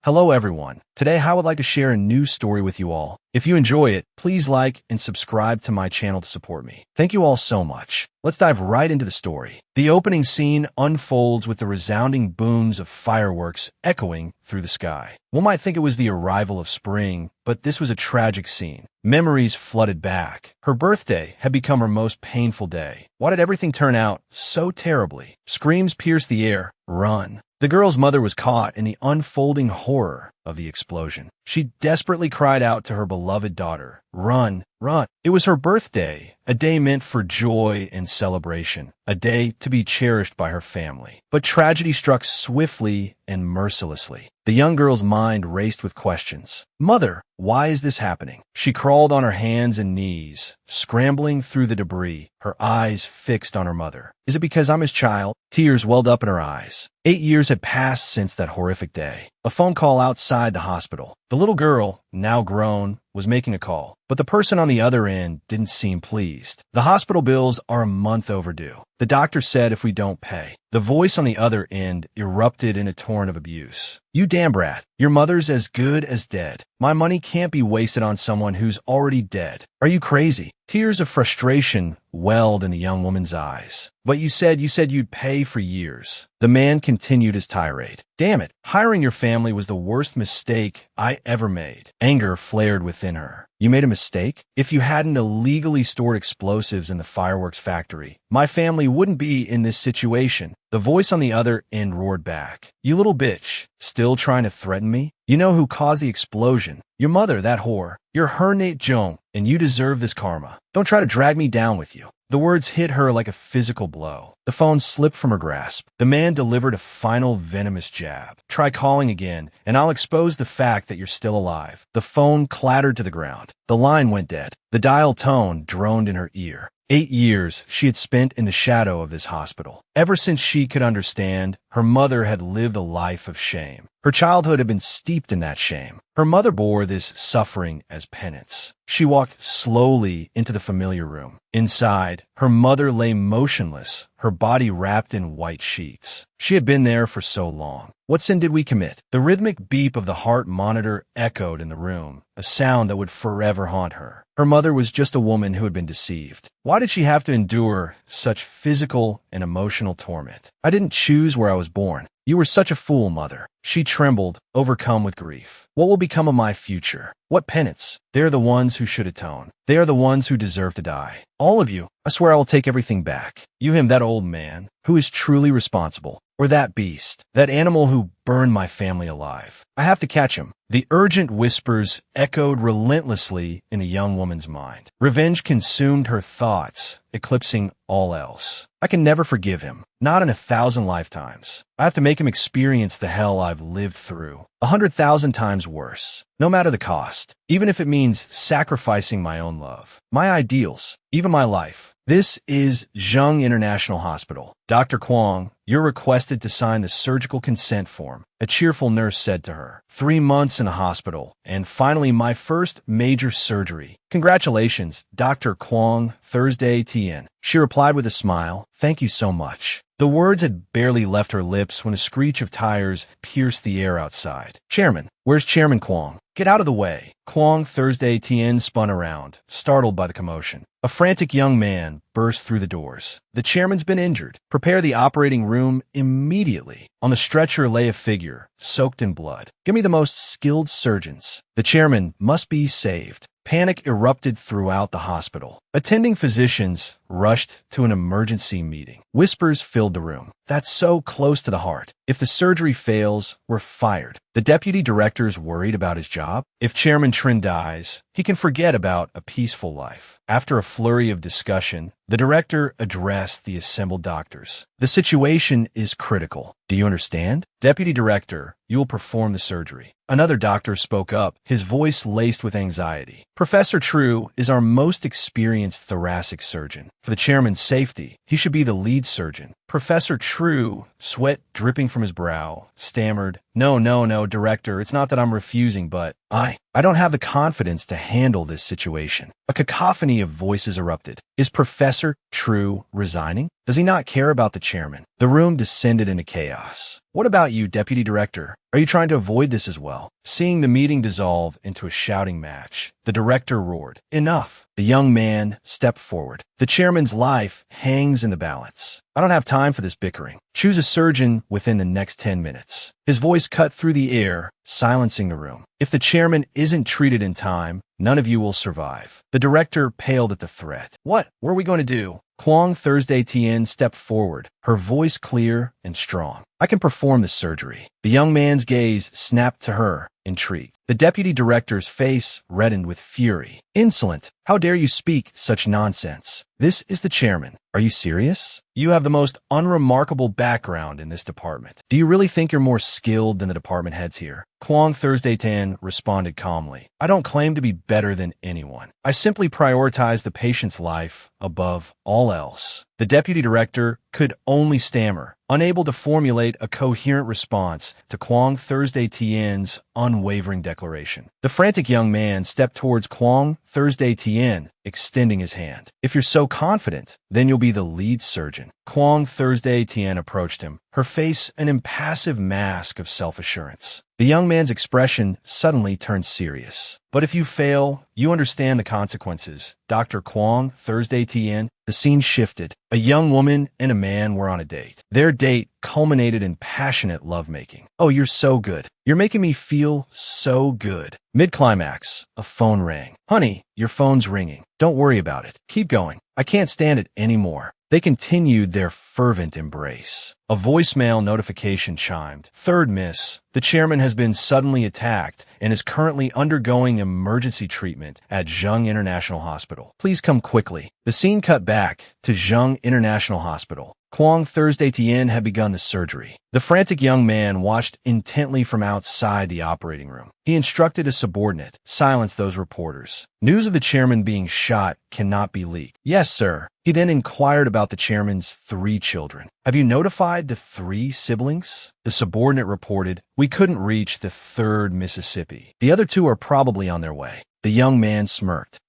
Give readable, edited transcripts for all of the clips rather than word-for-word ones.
Hello everyone. Today I would like to share a new story with you all. If you enjoy it, please like and subscribe to my channel to support me. Thank you all so much. Let's dive right into the story. The opening scene unfolds with the resounding booms of fireworks echoing through the sky. One might think it was the arrival of spring, but this was a tragic scene. Memories flooded back. Her birthday had become her most painful day. Why did everything turn out so terribly? Screams pierced the air. Run. The girl's mother was caught in the unfolding horror of the explosion. She desperately cried out to her beloved daughter, "Run, run." It was her birthday, a day meant for joy and celebration, a day to be cherished by her family. But tragedy struck swiftly and mercilessly. The young girl's mind raced with questions. "Mother, why is this happening?" She crawled on her hands and knees, scrambling through the debris, her eyes fixed on her mother. "Is it because I'm his child?" Tears welled up in her eyes. 8 years had passed since that horrific day. A phone call outside the hospital. The little girl, now grown, was making a call, but the person on the other end didn't seem pleased. "The hospital bills are a month overdue. The doctor said if we don't pay." The voice on the other end erupted in a torrent of abuse. "You damn brat. Your mother's as good as dead. My money can't be wasted on someone who's already dead. Are you crazy?" Tears of frustration welled in the young woman's eyes. "But you said you'd pay for years." The man continued his tirade. "Damn it. Hiring your family was the worst mistake I ever made." Anger flared within her. "You made a mistake? If you hadn't illegally stored explosives in the fireworks factory, my family wouldn't be in this situation." The voice on the other end roared back. "You little bitch, still trying to threaten me? You know who caused the explosion. Your mother, that whore. You're her Nate Jong, and you deserve this karma. Don't try to drag me down with you." The words hit her like a physical blow. The phone slipped from her grasp. The man delivered a final venomous jab. "Try calling again, and I'll expose the fact that you're still alive." The phone clattered to the ground. The line went dead. The dial tone droned in her ear. 8 years she had spent in the shadow of this hospital. Ever since she could understand, her mother had lived a life of shame. Her childhood had been steeped in that shame. Her mother bore this suffering as penance. She walked slowly into the familiar room. Inside, her mother lay motionless, her body wrapped in white sheets. She had been there for so long. What sin did we commit? The rhythmic beep of the heart monitor echoed in the room, a sound that would forever haunt her. Her mother was just a woman who had been deceived. Why did she have to endure such physical and emotional torment? "I didn't choose where I was born. You were such a fool, mother." She trembled, overcome with grief. "What will become of my future? What penance? They are the ones who should atone. They are the ones who deserve to die. All of you. I swear I will take everything back. You, him, that old man. Who is truly responsible? Or that beast, that animal who burned my family alive. I have to catch him." The urgent whispers echoed relentlessly in a young woman's mind. Revenge consumed her thoughts, eclipsing all else. "I can never forgive him. Not in 1,000 lifetimes. I have to make him experience the hell I've lived through. 100,000 times worse. No matter the cost. Even if it means sacrificing my own love, my ideals, even my life." This is Zheng International Hospital. "Dr. Kwong, you're requested to sign the surgical consent form," a cheerful nurse said to her. 3 months in a hospital, and finally my first major surgery. "Congratulations, Dr. Kwong, Thursday Tien." She replied with a smile. "Thank you so much." The words had barely left her lips when a screech of tires pierced the air outside. "Chairman, where's Chairman Kwong? Get out of the way." Kwong Thursday Tien spun around, startled by the commotion. A frantic young man burst through the doors. "The chairman's been injured. Prepare the operating room immediately." On the stretcher lay a figure, soaked in blood. "Give me the most skilled surgeons. The chairman must be saved." Panic erupted throughout the hospital. Attending physicians rushed to an emergency meeting. Whispers filled the room. "That's so close to the heart. If the surgery fails, we're fired." The deputy director's worried about his job. If Chairman Trin dies, he can forget about a peaceful life. After a flurry of discussion, the director addressed the assembled doctors. "The situation is critical. Do you understand? Deputy Director, you will perform the surgery." Another doctor spoke up, his voice laced with anxiety. "Professor True is our most experienced thoracic surgeon. For the chairman's safety, he should be the lead surgeon." Professor True, sweat dripping from his brow, stammered, No, Director, it's not that I'm refusing, but I don't have the confidence to handle this situation." A cacophony of voices erupted. Is Professor True resigning? Does he not care about the chairman? The room descended into chaos. What about you, Deputy Director? Are you trying to avoid this as well? Seeing the meeting dissolve into a shouting match, the director roared, "Enough!" The young man stepped forward. The chairman's life hangs in the balance. I don't have time for this bickering. Choose a surgeon within the next 10 minutes. His voice cut through the air, silencing the room. If the chairman isn't treated in time, none of you will survive. The director paled at the threat. What are we going to do? Kwong Thursday Tien stepped forward, her voice clear and strong. I can perform the surgery. The young man's gaze snapped to her, intrigued. The deputy director's face reddened with fury. Insolent! How dare you speak such nonsense? This is the chairman. Are you serious? You have the most unremarkable background in this department. Do you really think you're more skilled than the department heads here? Kwong Thursday Tan responded calmly. I don't claim to be better than anyone. I simply prioritize the patient's life above all else. The deputy director could only stammer, unable to formulate a coherent response to Kwong Thursday Tien's unwavering declaration. The frantic young man stepped towards Kwong Thursday Tien, extending his hand. If you're so confident, then you'll be the lead surgeon. Kwong Thursday Tien approached him, her face an impassive mask of self-assurance. The young man's expression suddenly turned serious. But if you fail, you understand the consequences. Dr. Kwong Thursday Tien. The scene shifted. A young woman and a man were on a date. Their date culminated in passionate lovemaking. Oh, you're so good. You're making me feel so good. Mid-climax, a phone rang. Honey, your phone's ringing. Don't worry about it. Keep going. I can't stand it anymore. They continued their fervent embrace. A voicemail notification chimed. Third miss. The chairman has been suddenly attacked and is currently undergoing emergency treatment at Zheng International Hospital. Please come quickly. The scene cut back to Zheng International Hospital. Kwong Thursday Tien had begun the surgery. The frantic young man watched intently from outside the operating room. He instructed a subordinate, silence those reporters. News of the chairman being shot cannot be leaked. Yes, sir. He then inquired about the chairman's 3 children. Have you notified the 3 siblings? The subordinate reported, we couldn't reach the 3rd Mississippi. The other 2 are probably on their way. The young man smirked.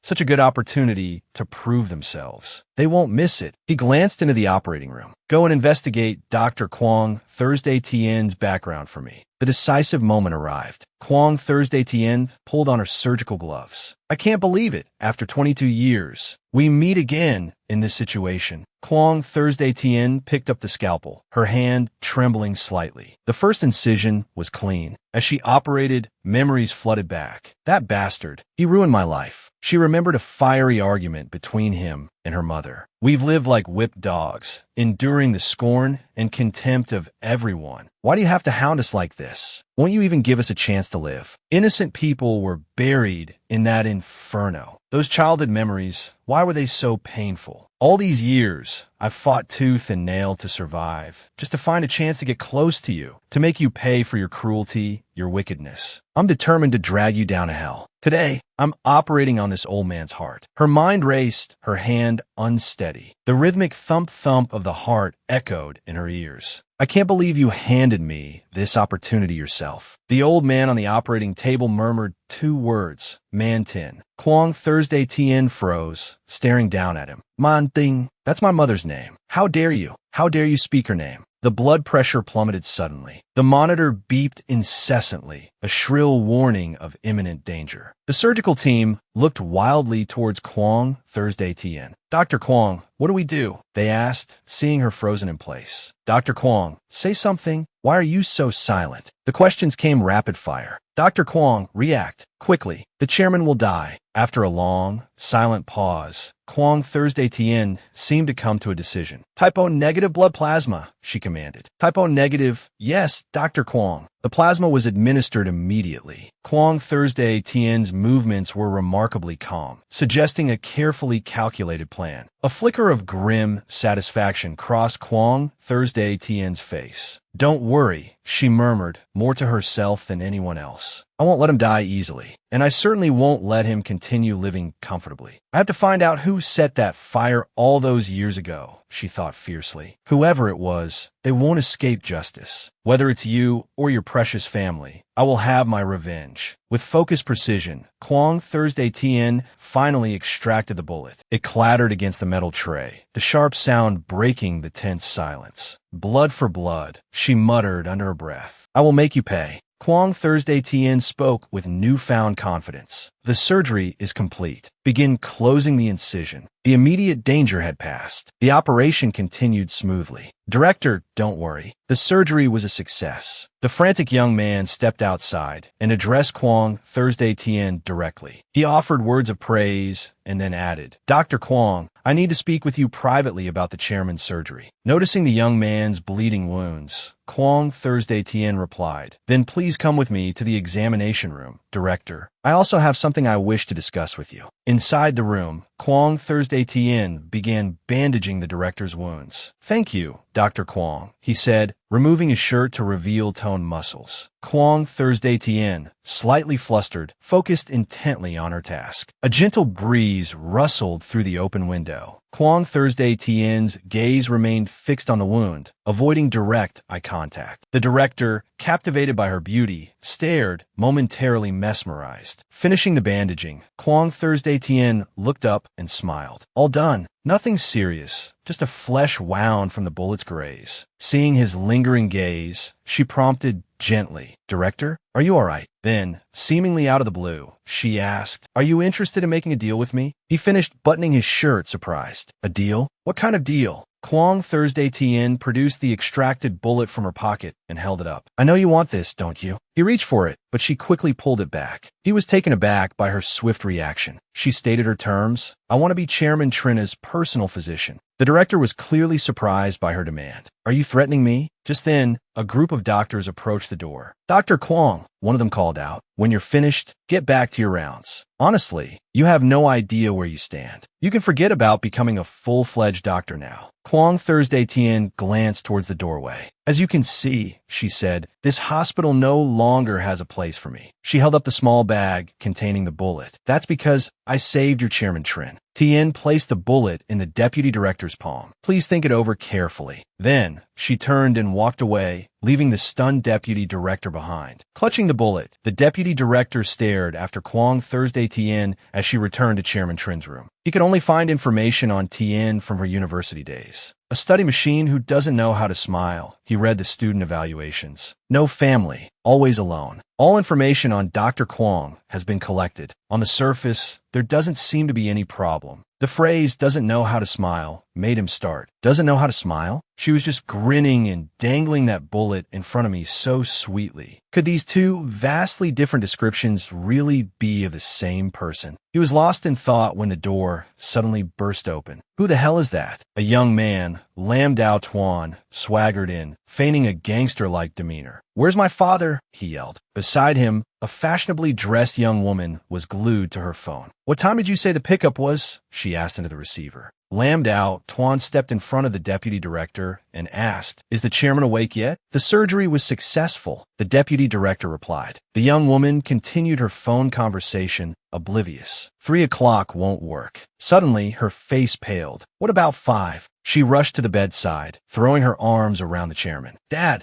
Such a good opportunity to prove themselves. They won't miss it. He glanced into the operating room. Go and investigate Dr. Kwong Thursday Tien's background for me. The decisive moment arrived. Kwong Thursday Tien pulled on her surgical gloves. I can't believe it. After 22 years, we meet again in this situation. Kwong Thursday Tien picked up the scalpel, her hand trembling slightly. The first incision was clean. As she operated, memories flooded back. That bastard. He ruined my life. She remembered a fiery argument between him and her mother. We've lived like whipped dogs, enduring the scorn and contempt of everyone. Why do you have to hound us like this? Won't you even give us a chance to live? Innocent people were buried in that inferno. Those childhood memories, why were they so painful? All these years, I've fought tooth and nail to survive, just to find a chance to get close to you, to make you pay for your cruelty, your wickedness. I'm determined to drag you down to hell. Today, I'm operating on this old man's heart. Her mind raced, her hand unsteady. The rhythmic thump-thump of the heart echoed in her ears. I can't believe you handed me this opportunity yourself. The old man on the operating table murmured 2 words, Man-tin. Kwong Thursday Tien froze, staring down at him. Man-ting, that's my mother's name. How dare you? How dare you speak her name? The blood pressure plummeted suddenly. The monitor beeped incessantly, a shrill warning of imminent danger. The surgical team looked wildly towards Kwong Thursday Tien. Dr. Kwong, what do we do? They asked, seeing her frozen in place. Dr. Kwong, say something. Why are you so silent? The questions came rapid fire. Dr. Kwong, react. Quickly. The chairman will die. After a long, silent pause, Kwong Thursday Tien seemed to come to a decision. Type O negative blood plasma, she commanded. Type O negative, yes, Dr. Kwong. The plasma was administered immediately. Kwong Thursday Tien's movements were remarkably calm, suggesting a carefully calculated plan. A flicker of grim satisfaction crossed Kwong Thursday Tien's face. Don't worry, she murmured, more to herself than anyone else. I won't let him die easily, and I certainly won't let him continue living comfortably. I have to find out who set that fire all those years ago, she thought fiercely. Whoever it was, they won't escape justice. Whether it's you or your precious family, I will have my revenge. With focused precision, Kwang Thursday Tien finally extracted the bullet. It clattered against the metal tray, the sharp sound breaking the tense silence. Blood for blood, she muttered under her breath. I will make you pay. Kwang Thursday Tien spoke with newfound confidence. The surgery is complete. Begin closing the incision. The immediate danger had passed. The operation continued smoothly. Director, don't worry. The surgery was a success. The frantic young man stepped outside and addressed Kwang Thursday Tien directly. He offered words of praise and then added, Dr. Kwang, I need to speak with you privately about the chairman's surgery. Noticing the young man's bleeding wounds, Kwang Thursday Tien replied, Then please come with me to the examination room, Director. I also have something I wish to discuss with you. Inside the room, Kwang Thursday Tien began bandaging the director's wounds. Thank you, Dr. Kwang, he said, removing his shirt to reveal toned muscles. Kwang Thursday Tien, slightly flustered, focused intently on her task. A gentle breeze rustled through the open window. Kwang Thursday Tien's gaze remained fixed on the wound, avoiding direct eye contact. The director, captivated by her beauty, stared, momentarily mesmerized. Finishing the bandaging, Kwang Thursday Tien looked up and smiled. All done. Nothing serious, just a flesh wound from the bullet's graze. Seeing his lingering gaze, she prompted gently, Director, are you all right? Then, seemingly out of the blue, she asked, Are you interested in making a deal with me? He finished buttoning his shirt, surprised. A deal? What kind of deal? Kwang Thursday Tien produced the extracted bullet from her pocket and held it up. I know you want this, don't you? He reached for it, but she quickly pulled it back. He was taken aback by her swift reaction. She stated her terms. I want to be Chairman Trina's personal physician. The director was clearly surprised by her demand. Are you threatening me? Just then, a group of doctors approached the door. Dr. Kwang, one of them called out, when you're finished, get back to your rounds. Honestly, you have no idea where you stand. You can forget about becoming a full-fledged doctor now. Kwang Thursday Tien glanced towards the doorway. As you can see, she said, this hospital no longer has a place for me. She held up the small bag containing the bullet. That's because I saved your Chairman Trin. Tien placed the bullet in the deputy director's palm. Please think it over carefully. Then, she turned and walked away, leaving the stunned deputy director behind. Clutching the bullet, the deputy director stared after Kwang Thursday Tien as she returned to Chairman Trin's room. He could only find information on Tien from her university days. A study machine who doesn't know how to smile. He read the student evaluations. No family, always alone. All information on Dr. Kwang has been collected. On the surface, there doesn't seem to be any problem. The phrase doesn't know how to smile made him start. Doesn't know how to smile? She was just grinning and dangling that bullet in front of me so sweetly. Could these two vastly different descriptions really be of the same person? He was lost in thought when the door suddenly burst open. Who the hell is that? A young man, Lam Dao Tuan, swaggered in, feigning a gangster-like demeanor. Where's my father? He yelled. Beside him, a fashionably dressed young woman was glued to her phone. What time did you say the pickup was? She asked into the receiver. Lam Dao Tuan stepped in front of the deputy director and asked, Is the chairman awake yet? The surgery was successful, the deputy director replied. The young woman continued her phone conversation, oblivious. 3 o'clock won't work. Suddenly, her face paled. What about 5? She rushed to the bedside, throwing her arms around the chairman. Dad,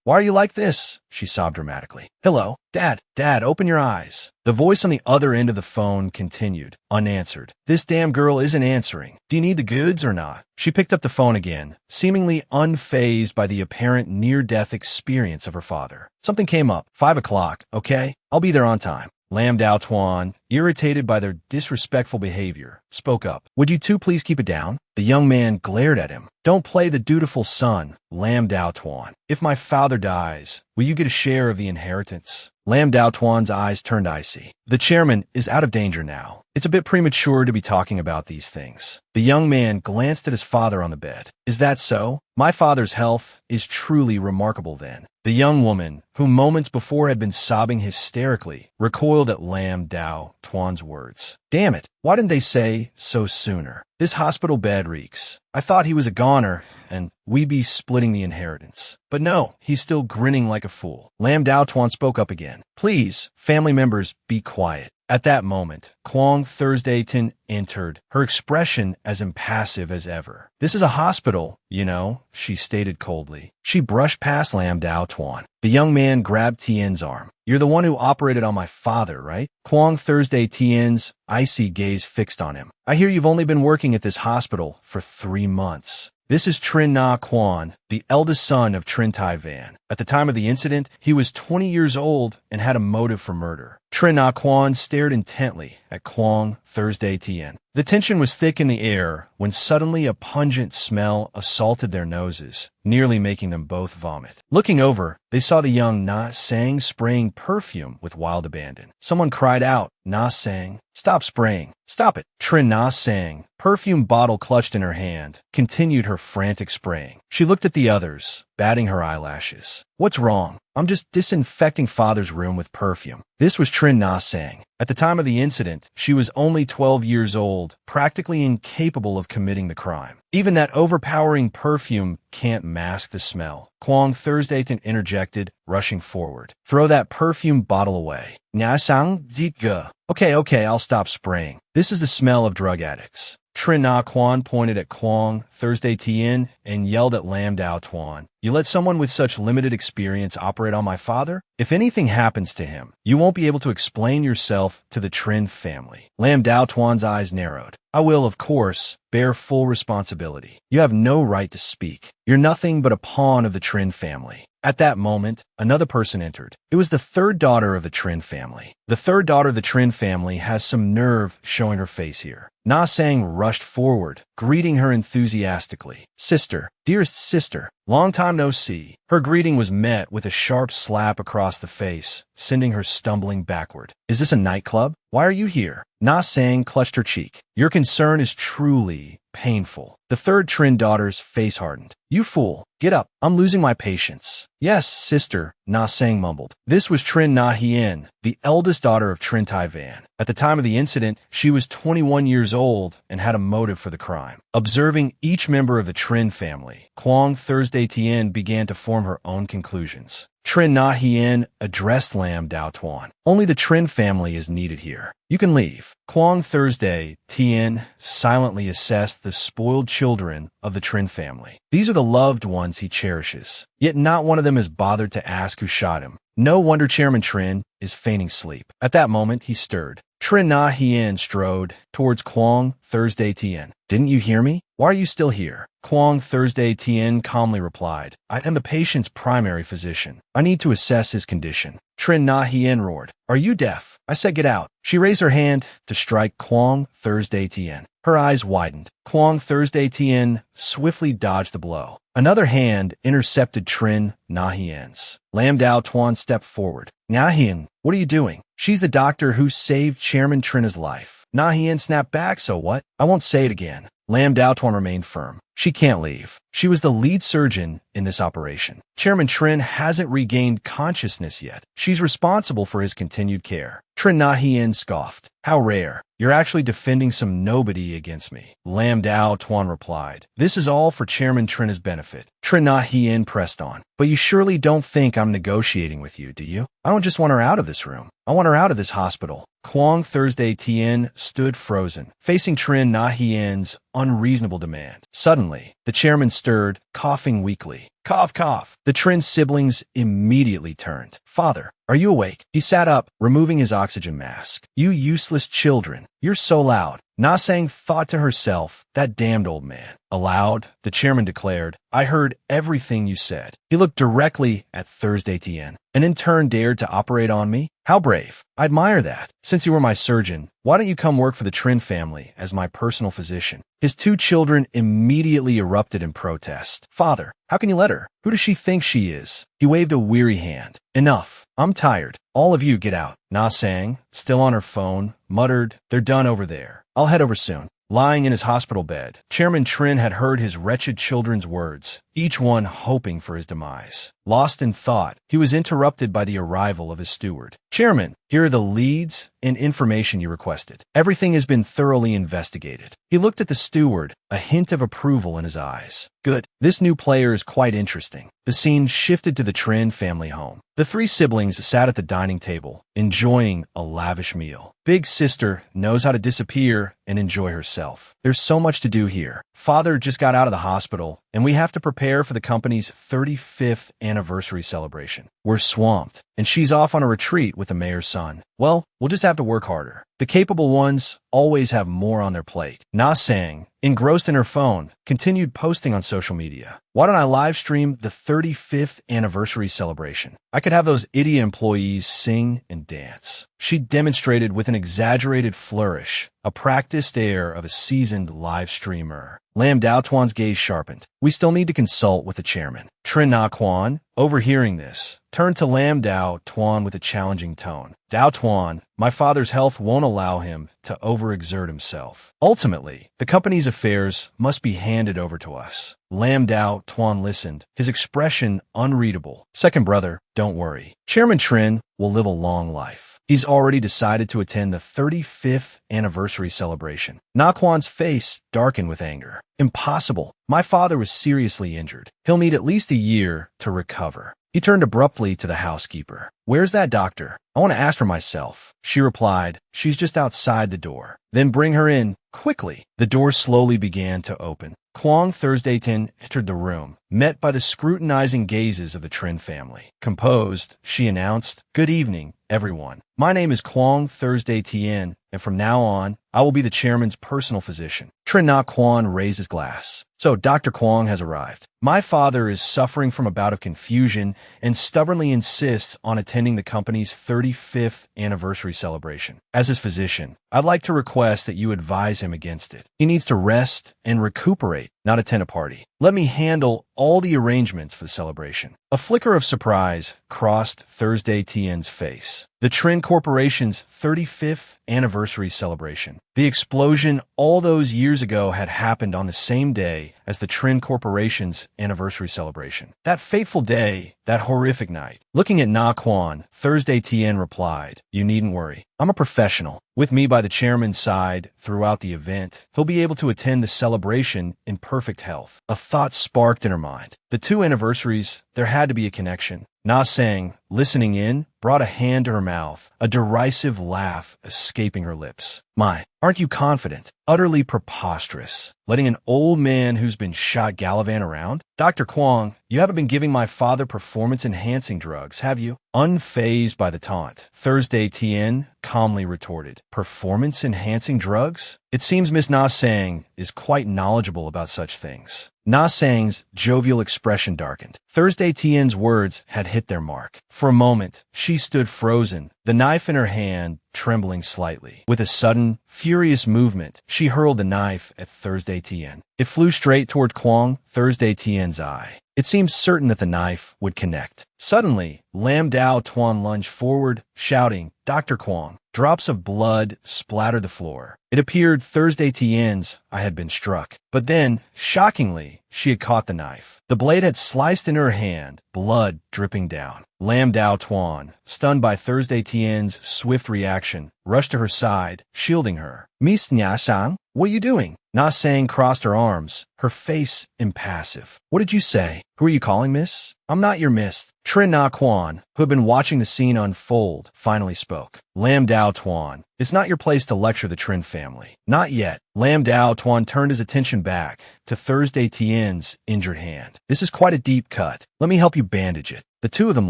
why are you like this? She sobbed dramatically. Hello, Dad, open your eyes. The voice on the other end of the phone continued, unanswered. This damn girl isn't answering. Do you need the goods or not? She picked up the phone again, seemingly unfazed by the apparent near-death experience of her father. Something came up. 5 o'clock, okay? I'll be there on time. Lam Dao Tuan, irritated by their disrespectful behavior, spoke up. Would you two please keep it down? The young man glared at him. Don't play the dutiful son, Lam Dao Tuan. If my father dies, will you get a share of the inheritance? Lam Dao Tuan's eyes turned icy. The chairman is out of danger now. It's a bit premature to be talking about these things. The young man glanced at his father on the bed. Is that so? My father's health is truly remarkable then. The young woman, who moments before had been sobbing hysterically, recoiled at Lam Dao Tuan's words. Damn it, why didn't they say so sooner? This hospital bed reeks. I thought he was a goner, and we be splitting the inheritance. But no, he's still grinning like a fool. Lam Dao Tuan spoke up again. Please, family members, be quiet. At that moment, Kwong Thursday Tin entered, her expression as impassive as ever. This is a hospital, you know, she stated coldly. She brushed past Lam Dao Tuan. The young man grabbed Tien's arm. You're the one who operated on my father, right? Kwong Thursday Tien's icy gaze fixed on him. I hear you've only been working at this hospital for 3 months. This is Trin Na Quan, the eldest son of Trin Tai Van. At the time of the incident, he was 20 years old and had a motive for murder. Trin Na Quan stared intently at Kwong Thursday Tien. The tension was thick in the air when suddenly a pungent smell assaulted their noses, nearly making them both vomit. Looking over, they saw the young Na Sang spraying perfume with wild abandon. Someone cried out, Na Sang, stop spraying. Stop it. Trin Na Sang, perfume bottle clutched in her hand, continued her frantic spraying. She looked at the others, batting her eyelashes. What's wrong? I'm just disinfecting father's room with perfume. This was Trin Na Sang. At the time of the incident, she was only 12 years old, practically incapable of committing the crime. Even that overpowering perfume can't mask the smell. Kwong Thursdayton interjected, rushing forward. Throw that perfume bottle away. Nya Sang Zika. Okay, I'll stop spraying. This is the smell of drug addicts. Trin Na Quan pointed at Kwong Thursday Tien and yelled at Lam Dao Tuan. You let someone with such limited experience operate on my father? If anything happens to him, you won't be able to explain yourself to the Trin family. Lam Dao Tuan's eyes narrowed. I will, of course, bear full responsibility. You have no right to speak. You're nothing but a pawn of the Trin family. At that moment, another person entered. It was the third daughter of the Trin family. The third daughter of the Trin family has some nerve showing her face here. Na Sang rushed forward, greeting her enthusiastically. Sister, dearest sister, long time no see. Her greeting was met with a sharp slap across the face, sending her stumbling backward. Is this a nightclub? Why are you here? Na Sang clutched her cheek. Your concern is truly painful. The third Trin daughter's face hardened. You fool, get up. I'm losing my patience. Yes, sister, Na Sang mumbled. This was Trin Na Hien, the eldest daughter of Trin Tai Van. At the time of the incident, she was 21 years old and had a motive for the crime. Observing each member of the Trin family, Kwong Thursday Tien began to form her own conclusions. Trin Na Hien addressed Lam Dao Tuan. Only the Trin family is needed here. You can leave. Kwong Thursday Tien silently assessed the spoiled children of the Trin family. These are the loved ones he cherishes. Yet not one of them is bothered to ask who shot him. No wonder Chairman Trin is feigning sleep. At that moment, he stirred. Trin Na Hien strode towards Kwong Thursday Tien. Didn't you hear me? Why are you still here? Kwong Thursday Tien calmly replied. I am the patient's primary physician. I need to assess his condition. Trin Na Hien roared. Are you deaf? I said get out. She raised her hand to strike Kwong Thursday Tien. Her eyes widened. Kwong Thursday Tien swiftly dodged the blow. Another hand intercepted Trin Na Hien's. Lam Dao Tuan stepped forward. Na Hien, what are you doing? She's the doctor who saved Chairman Trina's life. Na Hien snapped back, so what? I won't say it again. Lam Dao Tuan remained firm. She can't leave. She was the lead surgeon in this operation. Chairman Trin hasn't regained consciousness yet. She's responsible for his continued care. Trin Na Hien scoffed. How rare. You're actually defending some nobody against me. Lam Dao Tuan replied. This is all for Chairman Trina's benefit. Trin Na Hien pressed on. But you surely don't think I'm negotiating with you, do you? I don't just want her out of this room. I want her out of this hospital. Kwong Thursday Tien stood frozen, facing Trin Na Hien's unreasonable demand. Suddenly, the chairman stirred, coughing weakly. Cough, cough. The Trin siblings immediately turned. Father, are you awake? He sat up, removing his oxygen mask. You useless children. You're so loud. Na Sang thought to herself, that damned old man. Aloud, the chairman declared, I heard everything you said. He looked directly at Thursday Tien. An intern dared to operate on me? How brave. I admire that. Since you were my surgeon, why don't you come work for the Trin family as my personal physician? His two children immediately erupted in protest. Father, how can you let her? Who does she think she is? He waved a weary hand. Enough. I'm tired. All of you get out. Na Sang, still on her phone, muttered, They're done over there. I'll head over soon. lying in his hospital bed. Chairman Trin had heard his wretched children's words, each one hoping for his demise. Lost in thought, he was interrupted by the arrival of his steward. "Chairman, here are the leads and information you requested. Everything has been thoroughly investigated." He looked at the steward, a hint of approval in his eyes. "Good. This new player is quite interesting." The scene shifted to the Trin family home. The three siblings sat at the dining table, enjoying a lavish meal. Big sister knows how to disappear and enjoy herself. "There's so much to do here. Father just got out of the hospital, and we have to prepare for the company's 35th anniversary celebration. We're swamped, and she's off on a retreat with the mayor's son. Well, we'll just have to work harder. The capable ones always have more on their plate." Na Sang, engrossed in her phone, continued posting on social media. "Why don't I live stream the 35th anniversary celebration? I could have those idiot employees sing and dance." She demonstrated with an exaggerated flourish, a practiced air of a seasoned live streamer. Lam Dao Tuan's gaze sharpened. "We still need to consult with the chairman." Trin Na Quan, overhearing this, turned to Lam Dao Tuan with a challenging tone. "Dao Tuan, my father's health won't allow him to overexert himself. Ultimately, the company's affairs must be handed over to us." Lam Dao Tuan listened, his expression unreadable. "Second brother, don't worry. Chairman Trin will live a long life. He's already decided to attend the 35th anniversary celebration." Na Quan's face darkened with anger. "Impossible. My father was seriously injured. He'll need at least a year to recover." He turned abruptly to the housekeeper. "Where's that doctor? I want to ask for myself." She replied, "She's just outside the door." "Then bring her in, quickly." The door slowly began to open. Kwong Thursday Tin entered the room, met by the scrutinizing gazes of the Trin family. Composed, she announced, "Good evening, everyone. My name is Kwong Thursday Tien, and from now on, I will be the chairman's personal physician." Trin Na Quan raised his glass. "So Dr. Kwong has arrived. My father is suffering from a bout of confusion and stubbornly insists on attending the company's 35th anniversary celebration. As his physician, I'd like to request that you advise him against it. He needs to rest and recuperate, not attend a party. Let me handle all the arrangements for the celebration." A flicker of surprise crossed Thursday Tien's face. The Trin Corporation's 35th anniversary celebration. The explosion all those years ago had happened on the same day as the Trin Corporation's anniversary celebration. That fateful day, that horrific night. Looking at Na Quan, Thursday Tien replied, "You needn't worry. I'm a professional. With me by the chairman's side throughout the event, he'll be able to attend the celebration in perfect health." A thought sparked in her mind. The two anniversaries, there had to be a connection. Na Sang, listening in, brought a hand to her mouth, a derisive laugh escaping her lips. "My, aren't you confident? Utterly preposterous. Letting an old man who's been shot gallivant around? Dr. Kwong, you haven't been giving my father performance-enhancing drugs, have you?" Unfazed by the taunt, Thursday Tien calmly retorted, "Performance-enhancing drugs? It seems Miss Na Sang is quite knowledgeable about such things." Na Sang's jovial expression darkened. Thursday Tien's words had hit their mark. For a moment, she stood frozen, the knife in her hand trembling slightly. With a sudden, furious movement, she hurled the knife at Thursday Tien. It flew straight toward Kwong Thursday Tien's eye. It seemed certain that the knife would connect. Suddenly, Lam Dao Tuan lunged forward, shouting, "Dr. Kwong." Drops of blood splattered the floor. It appeared Thursday Tien's eye had been struck. But then, shockingly, she had caught the knife. The blade had sliced into her hand, blood dripping down. Lam Dao Tuan, stunned by Thursday Tien's swift reaction, rushed to her side, shielding her. "Miss Nya Sang, what are you doing?" Na Sang crossed her arms, her face impassive. "What did you say? Who are you calling, miss?" "I'm not your miss." Trin Na Quan, who had been watching the scene unfold, finally spoke. "Lam Dao Tuan, it's not your place to lecture the Trin family." "Not yet." Lam Dao Tuan turned his attention back to Thursday Tien's injured hand. "This is quite a deep cut. Let me help you bandage it." The two of them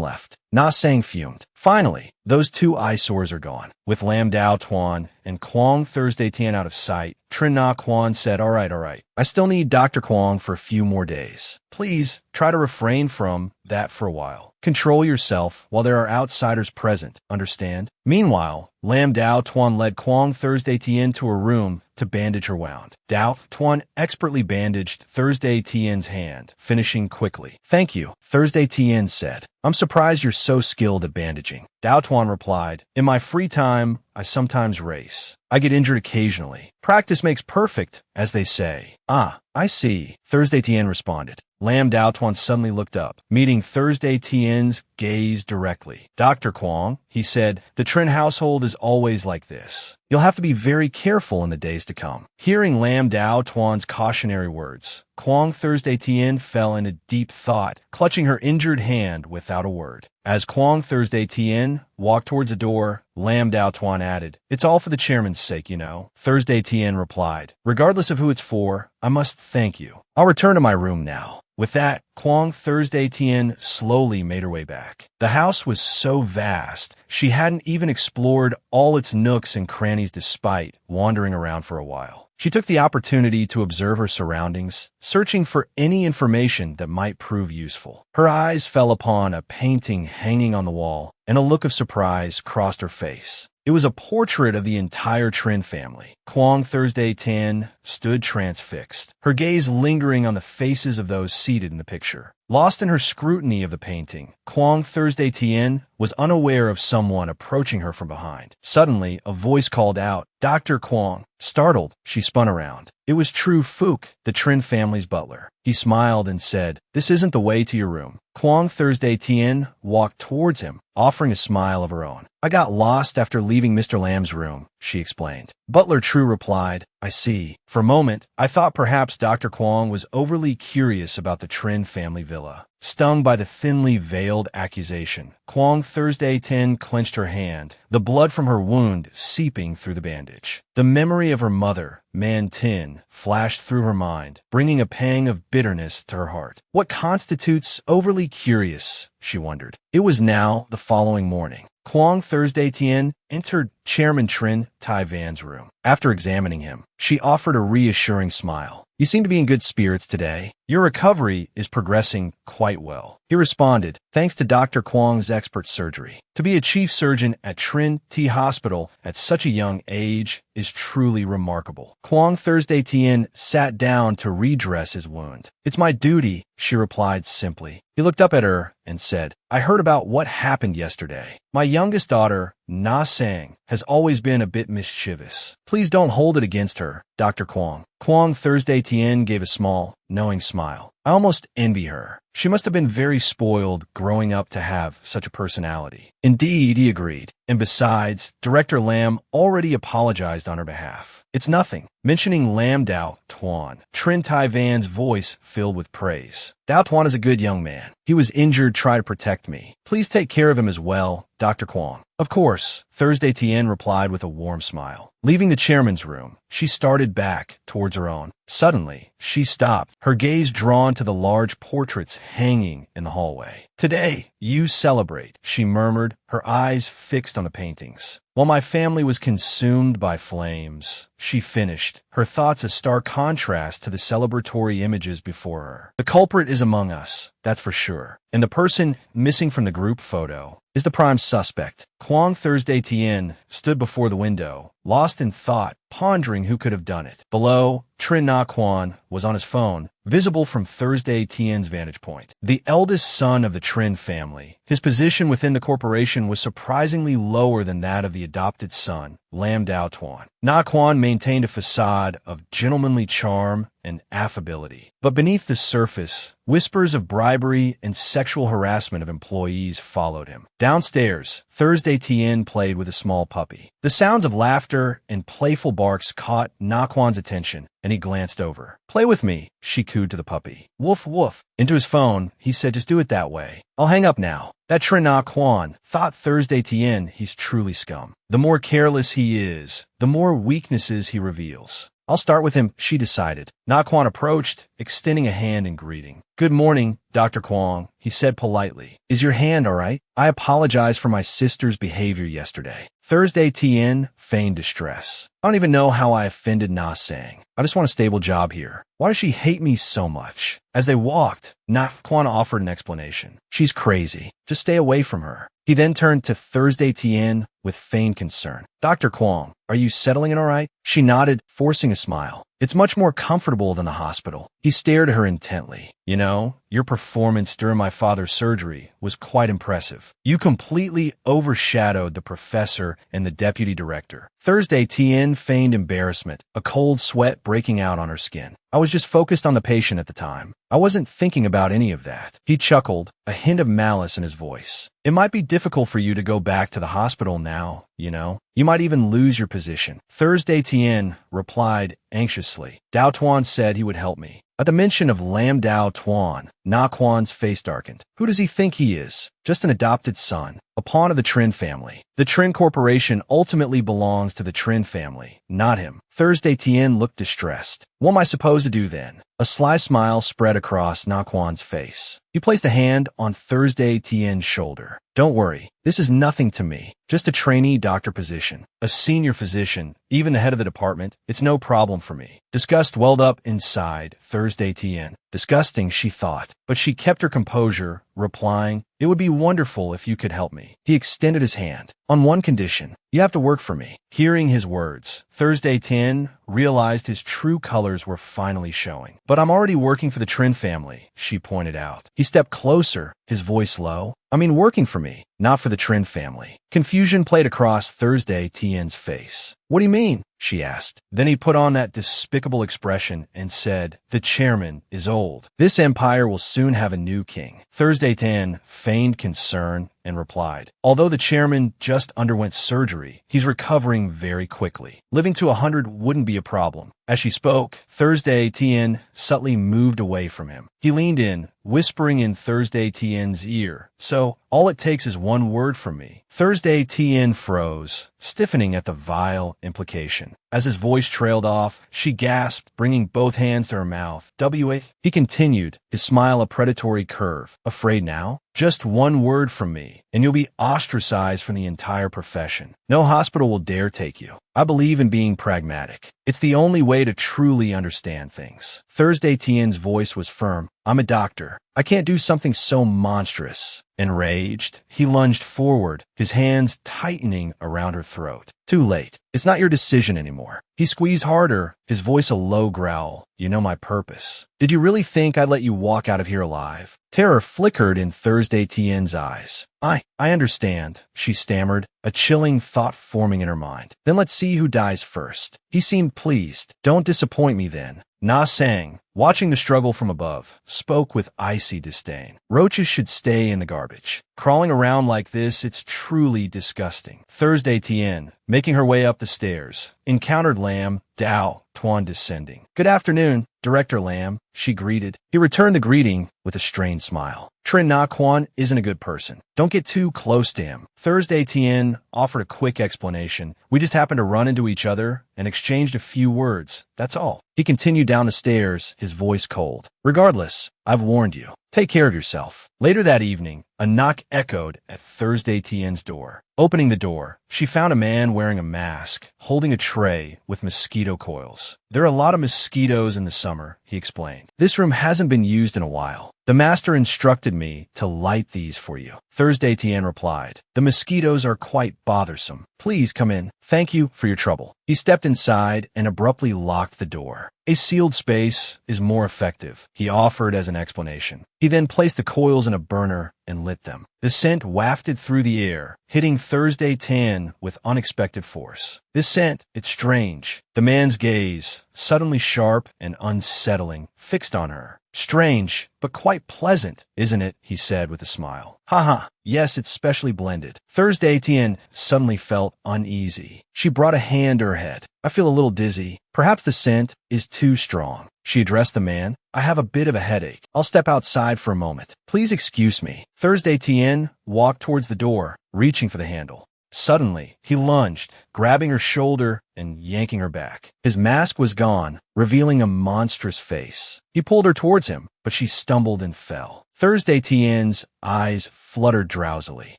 left. Na Sang fumed. "Finally, those two eyesores are gone." With Lam Dao Tuan and Kwong Thursday Tien out of sight, Trin Na Quan said, all right. I still need Dr. Kwong for a few more days. Please try to refrain from that for a while." Control yourself while there are outsiders present, understand? Meanwhile, Lam Dao Tuan led Quang Thursday Tien to her room to bandage her wound. Dao Tuan expertly bandaged Thursday Tien's hand, finishing quickly. "Thank you," Thursday Tien said. "I'm surprised you're so skilled at bandaging." Dao Tuan replied, "In my free time, I sometimes race. I get injured occasionally. Practice makes perfect, as they say." "Ah, I see," Thursday Tien responded. Lam Dao Tuan suddenly looked up, meeting Thursday Tien's gaze directly. "Dr. Quang," he said, "the Trin household is always like this. You'll have to be very careful in the days to come." Hearing Lam Dao Tuan's cautionary words, Quang Thursday Tien fell into deep thought, clutching her injured hand without a word. As Quang Thursday Tien walked towards the door, Lam Dao Tuan added, "It's all for the chairman's sake, you know." Thursday Tien replied, "Regardless of who it's for, I must thank you. I'll return to my room now." With that, Quang Thursday Tien slowly made her way back. The house was so vast, she hadn't even explored all its nooks and crannies despite wandering around for a while. She took the opportunity to observe her surroundings, searching for any information that might prove useful. Her eyes fell upon a painting hanging on the wall, and a look of surprise crossed her face. It was a portrait of the entire Trin family. Quang Thursday Tien stood transfixed, her gaze lingering on the faces of those seated in the picture. Lost in her scrutiny of the painting, Quang Thursday Tien was unaware of someone approaching her from behind. Suddenly, a voice called out, "Dr. Quang." Startled, she spun around. It was True Fook, the Trin family's butler. He smiled and said, "This isn't the way to your room." Quang Thursday Tien walked towards him, offering a smile of her own. "I got lost after leaving Mr. Lam's room," she explained. Butler True replied, "I see. For a moment, I thought perhaps Dr. Quang was overly curious about the Trin family villa." Stung by the thinly veiled accusation, Quang Thursday Tien clenched her hand, the blood from her wound seeping through the bandage. The memory of her mother, Man Tin, flashed through her mind, bringing a pang of bitterness to her heart. What constitutes overly curious, she wondered. It was now the following morning. Quang Thursday Tien entered Chairman Trin Tai Van's room. After examining him, she offered a reassuring smile. "You seem to be in good spirits today. Your recovery is progressing quite well." He responded, "Thanks to Dr. Quang's expert surgery. To be a chief surgeon at Trin T Hospital at such a young age is truly remarkable." Quang Thursday Tien sat down to redress his wound. "It's my duty," she replied simply. He looked up at her and said, "I heard about what happened yesterday. My youngest daughter, Na Sang, has always been a bit mischievous. Please don't hold it against her, Dr. Quang." Quang Thursday Tien gave a small, knowing smile. "I almost envy her. She must have been very spoiled growing up to have such a personality." "Indeed," he agreed. "And besides, Director Lam already apologized on her behalf. It's nothing." Mentioning Lam Dao Tuan, Trin Tai Van's voice filled with praise. "Dao Tuan is a good young man. He was injured trying to protect me. Please take care of him as well, Dr. Quang." "Of course," Thursday Tien replied with a warm smile. Leaving the chairman's room, she started back towards her own. Suddenly, she stopped, her gaze drawn to the large portraits hanging in the hallway. "Today, you celebrate," she murmured, her eyes fixed on the paintings. "While my family was consumed by flames," she finished, her thoughts a stark contrast to the celebratory images before her. "The culprit is among us, that's for sure. And the person missing from the group photo is the prime suspect." Quang Thursday Tien stood before the window, lost in thought, pondering who could have done it. Below, Trin Na Quan was on his phone, visible from Thursday Tien's vantage point. The eldest son of the Trin family, his position within the corporation was surprisingly lower than that of the adopted son, Lam Dao Tuan. Na Quan maintained a facade of gentlemanly charm and affability. But beneath the surface, whispers of bribery and sexual harassment of employees followed him. Downstairs, Thursday Tien played with a small puppy. The sounds of laughter and playful barks caught Na Quan's attention, and he glanced over. "Play with me," she cooed to the puppy. "Woof, woof." Into his phone, he said, "Just do it that way. I'll hang up now." That Trin Na Quan thought Thursday Tien, he's truly scum. The more careless he is, the more weaknesses he reveals. "I'll start with him," she decided. Na Quan approached, extending a hand in greeting. "Good morning, Dr. Quang," he said politely. "Is your hand all right? I apologize for my sister's behavior yesterday." Thursday Tien feigned distress. I don't even know how I offended Na Sang. I just want a stable job here. Why does she hate me so much? As they walked, Na Quan offered an explanation. She's crazy. Just stay away from her. He then turned to Thursday Tien with feigned concern. Dr. Kwong, are you settling in all right? She nodded, forcing a smile. It's much more comfortable than the hospital. He stared at her intently. You know, your performance during my father's surgery was quite impressive. You completely overshadowed the professor and the deputy director. Thursday Tien feigned embarrassment, a cold sweat breaking out on her skin. I was just focused on the patient at the time. I wasn't thinking about any of that. He chuckled, a hint of malice in his voice. It might be difficult for you to go back to the hospital now, you know. You might even lose your position. Thursday Tien replied anxiously. Dao Tuan said he would help me. At the mention of Lam Dao Tuan, Na Quan's face darkened. Who does he think he is? Just an adopted son, a pawn of the Trin family. The Trin Corporation ultimately belongs to the Trin family, not him. Thursday Tien looked distressed. What am I supposed to do then? A sly smile spread across Na Quan's face. He placed a hand on Thursday Tien's shoulder. Don't worry, this is nothing to me. Just a trainee doctor position. A senior physician, even the head of the department, it's no problem for me. Disgust welled up inside Thursday Tien. Disgusting, she thought, but she kept her composure, replying, It would be wonderful if you could help me. He extended his hand. On one condition, you have to work for me. Hearing his words, Thursday Tien realized his true colors were finally showing. But I'm already working for the Trin family, she pointed out. He stepped closer, his voice low. I mean working for me, not for the Trin family. Confusion played across Thursday Tien's face. What do you mean? She asked. Then he put on that despicable expression and said, The chairman is old. This empire will soon have a new king. Thursday Tien feigned concern and replied, Although the chairman just underwent surgery, he's recovering very quickly. Living to 100 wouldn't be a problem. As she spoke, Thursday Tien subtly moved away from him. He leaned in, whispering in Thursday Tien's ear, So, all it takes is one word from me. Thursday Tien froze, stiffening at the vile implication. As his voice trailed off, she gasped, bringing both hands to her mouth. W.A. He continued, his smile a predatory curve. Afraid now? Just one word from me, and you'll be ostracized from the entire profession. No hospital will dare take you. I believe in being pragmatic. It's the only way to truly understand things. Thursday Tien's voice was firm. I'm a doctor. I can't do something so monstrous. Enraged, he lunged forward, his hands tightening around her throat. Too late. It's not your decision anymore. He squeezed harder, his voice a low growl. You know my purpose. Did you really think I'd let you walk out of here alive? Terror flickered in Thursday Tien's eyes. I understand, she stammered, a chilling thought forming in her mind. Then let's see who dies first. He seemed pleased. Don't disappoint me then. Na Sang, watching the struggle from above, spoke with icy disdain. Roaches should stay in the garbage. Crawling around like this, it's truly disgusting. Thursday Tien, making her way up the stairs, encountered Lam Dao Tuan descending. Good afternoon, Director Lam, she greeted. He returned the greeting with a strained smile. Trin Na Quan isn't a good person. Don't get too close to him. Thursday Tien offered a quick explanation. We just happened to run into each other and exchanged a few words. That's all. He continued down the stairs, his voice cold. Regardless, I've warned you. Take care of yourself. Later that evening, a knock echoed at Thursday Tien's door. Opening the door, she found a man wearing a mask, holding a tray with mosquito coils. There are a lot of mosquitoes in the summer, he explained. This room hasn't been used in a while. The master instructed me to light these for you. Thursday Tien replied, The mosquitoes are quite bothersome. Please come in. Thank you for your trouble. He stepped inside and abruptly locked the door. A sealed space is more effective, he offered as an explanation. He then placed the coils in a burner and lit them. The scent wafted through the air, hitting Thursday Tien with unexpected force. This scent, it's strange. The man's gaze, suddenly sharp and unsettling, fixed on her. Strange, but quite pleasant, isn't it? He said with a smile. Haha, yes, it's specially blended. Thursday Tien suddenly felt uneasy. She brought a hand to her head. I feel a little dizzy. Perhaps the scent is too strong. She addressed the man. I have a bit of a headache. I'll step outside for a moment. Please excuse me. Thursday Tien walked towards the door, reaching for the handle. Suddenly, he lunged, grabbing her shoulder and yanking her back. His mask was gone, revealing a monstrous face. He pulled her towards him, but she stumbled and fell. Thursday Tien's eyes fluttered drowsily.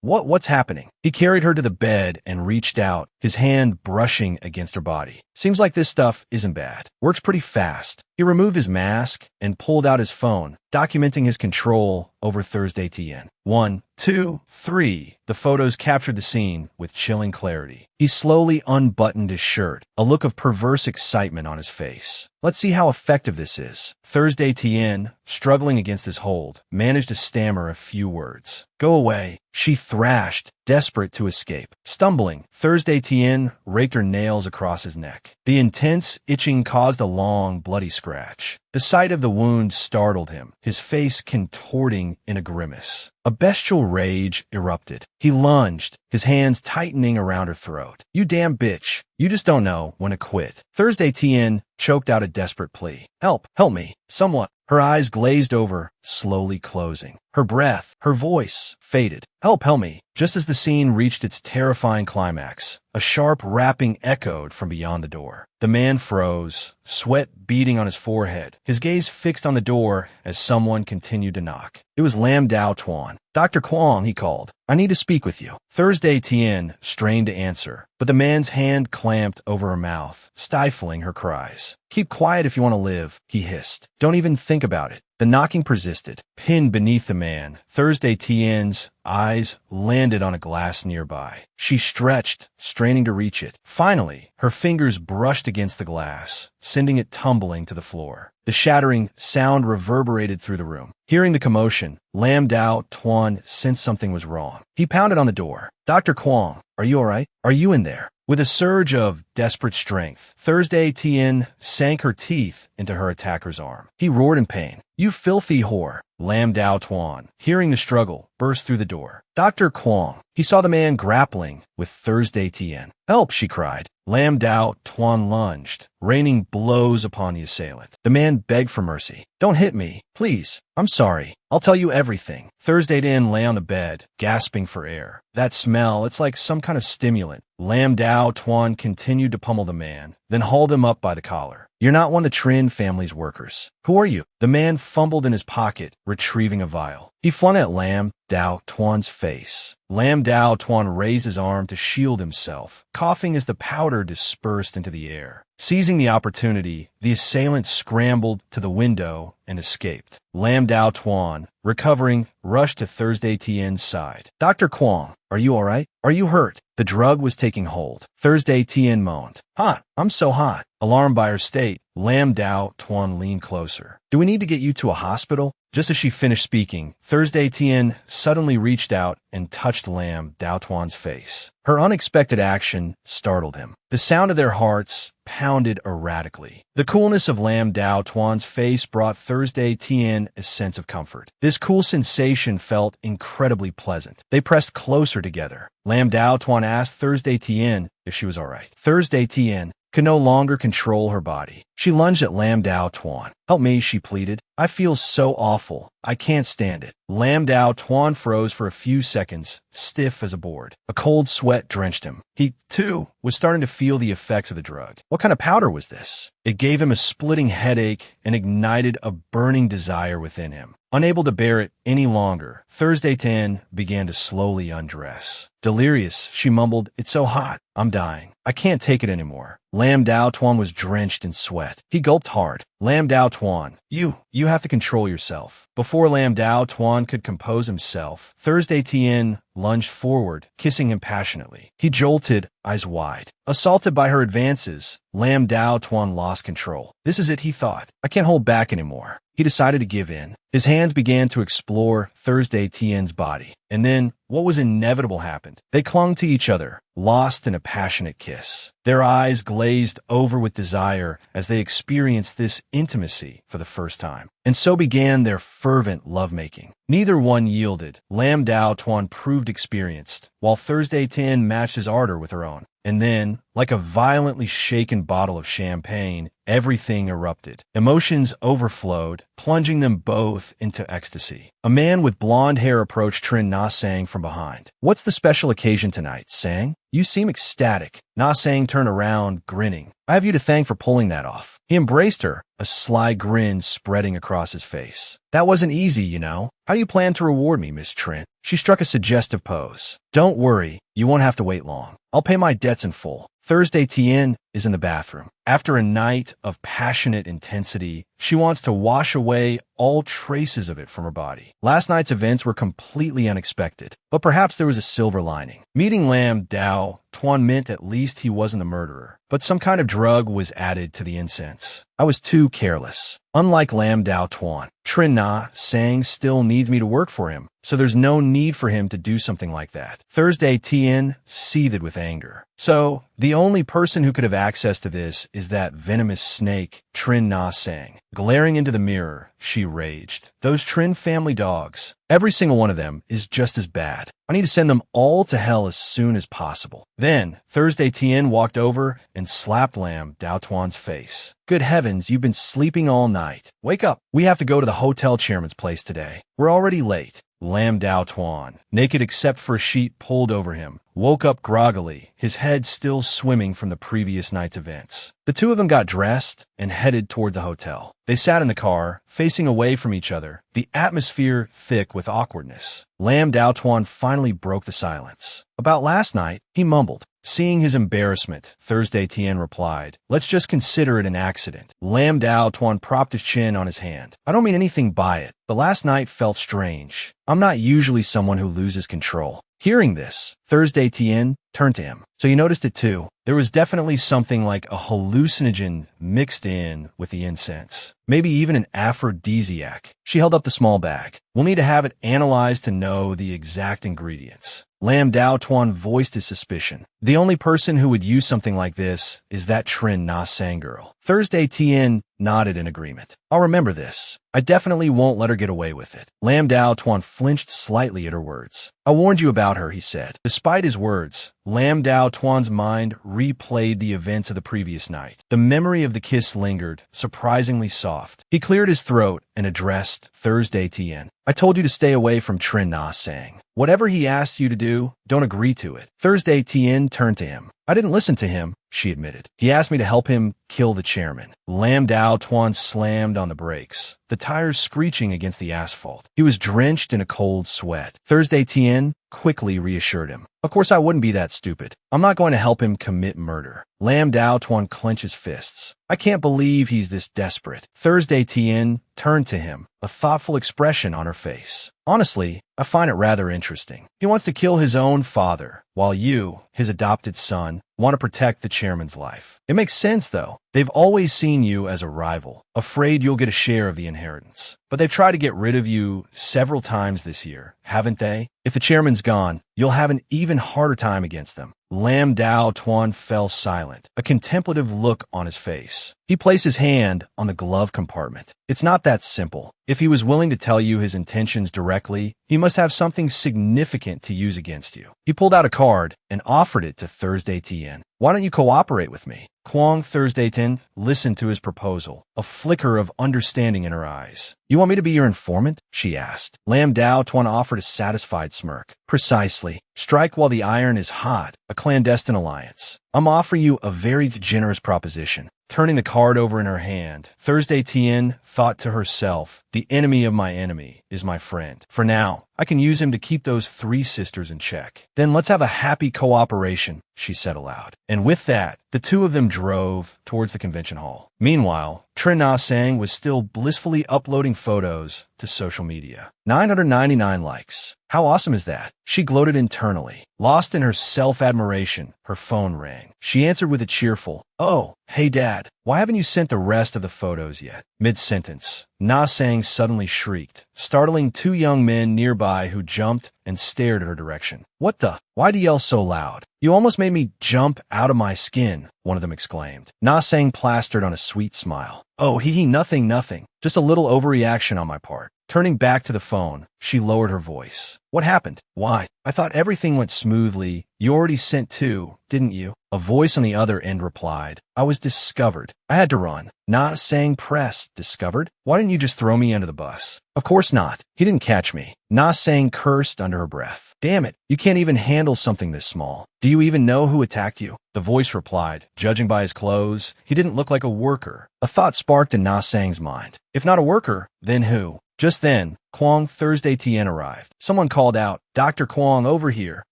What's happening? He carried her to the bed and reached out, his hand brushing against her body. Seems like this stuff isn't bad. Works pretty fast. He removed his mask and pulled out his phone, documenting his control over Thursday Tien. 1, 2, 3. The photos captured the scene with chilling clarity. He slowly unbuttoned his shirt, a look of perverse excitement on his face. Let's see how effective this is. Thursday Tien, struggling against his hold, managed to stammer a few words. Go away, she thrashed, desperate to escape. Stumbling, Thursday Tien raked her nails across his neck. The intense itching caused a long, bloody scratch. The sight of the wound startled him, his face contorting in a grimace. A bestial rage erupted. He lunged, his hands tightening around her throat. You damn bitch. You just don't know when to quit. Thursday Tien choked out a desperate plea. Help me, someone. Her eyes glazed over, slowly closing. Her breath, her voice, faded. Help me. Just as the scene reached its terrifying climax, a sharp rapping echoed from beyond the door. The man froze, sweat beading on his forehead, his gaze fixed on the door as someone continued to knock. It was Lam Dao Tuan. Dr. Kwong, he called. I need to speak with you. Thursday Tien strained to answer, but the man's hand clamped over her mouth, stifling her cries. Keep quiet if you want to live, he hissed. Don't even think about it. The knocking persisted. Pinned beneath the man, Thursday Tien's eyes landed on a glass nearby. She stretched, straining to reach it. Finally, her fingers brushed against the glass, sending it tumbling to the floor. The shattering sound reverberated through the room. Hearing the commotion, Lam Dao Tuan sensed something was wrong. He pounded on the door. Dr. Kwong, are you all right? Are you in there? With a surge of desperate strength, Thursday Tien sank her teeth into her attacker's arm. He roared in pain. You filthy whore. Lam Dao Tuan, hearing the struggle, burst through the door. Dr. Kwong, he saw the man grappling with Thursday Tien. Help, she cried. Lam Dao Tuan lunged, raining blows upon the assailant. The man begged for mercy. Don't hit me, please. I'm sorry. I'll tell you everything. Thursday Tien lay on the bed, gasping for air. That smell, it's like some kind of stimulant. Lam Dao Tuan continued to pummel the man, then hauled him up by the collar. You're not one of the Trin family's workers. Who are you? The man fumbled in his pocket, retrieving a vial. He flung it at Lam Dao Tuan's face. Lam Dao Tuan raised his arm to shield himself, coughing as the powder dispersed into the air. Seizing the opportunity, the assailant scrambled to the window and escaped. Lam Dao Tuan, recovering, rushed to Thursday Tien's side. Dr. Kwong, are you all right? Are you hurt? The drug was taking hold. Thursday Tien moaned. Hot. I'm so hot. Alarmed by her state, Lam Dao Tuan leaned closer. Do we need to get you to a hospital? Just as she finished speaking, Thursday Tien suddenly reached out and touched Lam Dao Tuan's face. Her unexpected action startled him. The sound of their hearts pounded erratically. The coolness of Lam Dao Tuan's face brought Thursday Tien a sense of comfort. This cool sensation felt incredibly pleasant. They pressed closer together. Lam Dao Tuan asked Thursday Tien if she was all right. Thursday Tien could no longer control her body. She lunged at Lam Dao Tuan. Help me, she pleaded. I feel so awful. I can't stand it. Lam Dao Tuan froze for a few seconds, stiff as a board. A cold sweat drenched him. He, too, was starting to feel the effects of the drug. What kind of powder was this? It gave him a splitting headache and ignited a burning desire within him. Unable to bear it any longer, Thursday Tien began to slowly undress. Delirious, she mumbled, It's so hot. I'm dying. I can't take it anymore. Lam Dao Tuan was drenched in sweat. He gulped hard. Lam Dao Tuan, you have to control yourself. Before Lam Dao Tuan could compose himself, Thursday Tien lunged forward, kissing him passionately. He jolted, eyes wide. Assaulted by her advances, Lam Dao Tuan lost control. This is it, he thought. I can't hold back anymore. He decided to give in. His hands began to explore Thursday Tien's body. And then, what was inevitable happened. They clung to each other, lost in a passionate kiss. Their eyes glazed over with desire as they experienced this intimacy for the first time. And so began their fervent lovemaking. Neither one yielded. Lam Dao Tuan proved experienced, while Thursday Tien matched his ardor with her own. And then, like a violently shaken bottle of champagne, everything erupted. Emotions overflowed, plunging them both into ecstasy. A man with blonde hair approached Trin Na Sang from behind. "What's the special occasion tonight, Sang? You seem ecstatic." Na Sang turned around, grinning. "I have you to thank for pulling that off." He embraced her, a sly grin spreading across his face. "That wasn't easy, you know. How you plan to reward me, Miss Trin?" She struck a suggestive pose. "Don't worry, you won't have to wait long. I'll pay my debts in full." Thursday Tien is in the bathroom. After a night of passionate intensity, she wants to wash away all traces of it from her body. Last night's events were completely unexpected, but perhaps there was a silver lining. Meeting Lam Dao Tuan meant at least he wasn't the murderer, but some kind of drug was added to the incense. "I was too careless." Unlike Lam Dao Tuan, Trin Na Sang still needs me to work for him, so there's no need for him to do something like that. Thursday Tien seethed with anger. So, the only person who could have access to this is that venomous snake, Trin Na Sang. Glaring into the mirror, she raged. "Those Trin family dogs, every single one of them is just as bad. I need to send them all to hell as soon as possible." Then, Thursday Tien walked over and slapped Lam Dao Tuan's face. "Good heavens, you've been sleeping all night. Wake up. We have to go to the hotel chairman's place today. We're already late." Lam Dao Tuan, naked except for a sheet pulled over him, woke up groggily, his head still swimming from the previous night's events. The two of them got dressed and headed toward the hotel. They sat in the car, facing away from each other, the atmosphere thick with awkwardness. Lam Dao Tuan finally broke the silence. "About last night," he mumbled. Seeing his embarrassment, Thursday Tien replied, "Let's just consider it an accident." Lam Dao Tuan propped his chin on his hand. "I don't mean anything by it, but last night felt strange. I'm not usually someone who loses control." Hearing this, Thursday Tien turned to him. "So you noticed it too?" There was definitely something like a hallucinogen mixed in with the incense. Maybe even an aphrodisiac. She held up the small bag. "We'll need to have it analyzed to know the exact ingredients." Lam Dao Tuan voiced his suspicion. "The only person who would use something like this is that Trin Na Sang girl." Thursday Tien nodded in agreement. "I'll remember this. I definitely won't let her get away with it." Lam Dao Tuan flinched slightly at her words. "I warned you about her," he said. Despite his words, Lam Dao Tuan's mind replayed the events of the previous night. The memory of the kiss lingered, surprisingly soft. He cleared his throat and addressed Thursday Tien. "I told you to stay away from Trin Na Sang. Whatever he asks you to do, don't agree to it." Thursday Tien turned to him. "I didn't listen to him," she admitted. "He asked me to help him kill the chairman." Lam Dao Tuan slammed on the brakes, the tires screeching against the asphalt. He was drenched in a cold sweat. Thursday Tien quickly reassured him. "Of course I wouldn't be that stupid. I'm not going to help him commit murder." Lam Dao Tuan clenched his fists. "I can't believe he's this desperate." Thursday Tien turned to him, a thoughtful expression on her face. "Honestly, I find it rather interesting. He wants to kill his own father, while you, his adopted son, want to protect the chairman's life. It makes sense, though. They've always seen you as a rival, afraid you'll get a share of the inheritance. But they've tried to get rid of you several times this year, haven't they? If the chairman's gone, you'll have an even harder time against them." Lam Dao Tuan fell silent, a contemplative look on his face. He placed his hand on the glove compartment. "It's not that simple. If he was willing to tell you his intentions directly, he must have something significant to use against you." He pulled out a card and offered it to Thursday Tien. "Why don't you cooperate with me?" Kwong Thursday Tien listened to his proposal, a flicker of understanding in her eyes. "You want me to be your informant?" she asked. Lam Dao Tuan offered a satisfied smirk. "Precisely. Strike while the iron is hot, a clandestine alliance. I'm offering you a very generous proposition." Turning the card over in her hand, Thursday Tien thought to herself, "The enemy of my enemy is my friend. For now, I can use him to keep those three sisters in check. Then let's have a happy cooperation," she said aloud. And with that, the two of them drove towards the convention hall. Meanwhile, Trin Na Sang was still blissfully uploading photos to social media. 999 likes. How awesome is that? She gloated internally. Lost in her self-admiration, her phone rang. She answered with a cheerful, "Oh, hey Dad, why haven't you sent the rest of the photos yet?" Mid-sentence, Na Sang suddenly shrieked, startling two young men nearby who jumped and stared at her direction. "What the? Why'd you yell so loud? You almost made me jump out of my skin," one of them exclaimed. Na Sang plastered on a sweet smile. Oh, nothing, nothing. Just a little overreaction on my part. Turning back to the phone, she lowered her voice. What happened? Why? I thought everything went smoothly. You already sent two, didn't you? A voice on the other end replied. I was discovered. I had to run. Not saying press. Discovered? Why didn't you just throw me under the bus? Of course not. He didn't catch me. Na saying cursed under her breath. Damn it. You can't even handle something this small. Do you even know who attacked you? The voice replied. Judging by his clothes, he didn't look like a worker. A thought sparked in Na Sang's mind. If not a worker, then who? Just then, Kwong Thursday Tien arrived. Someone called out, Dr. Kwong, over here.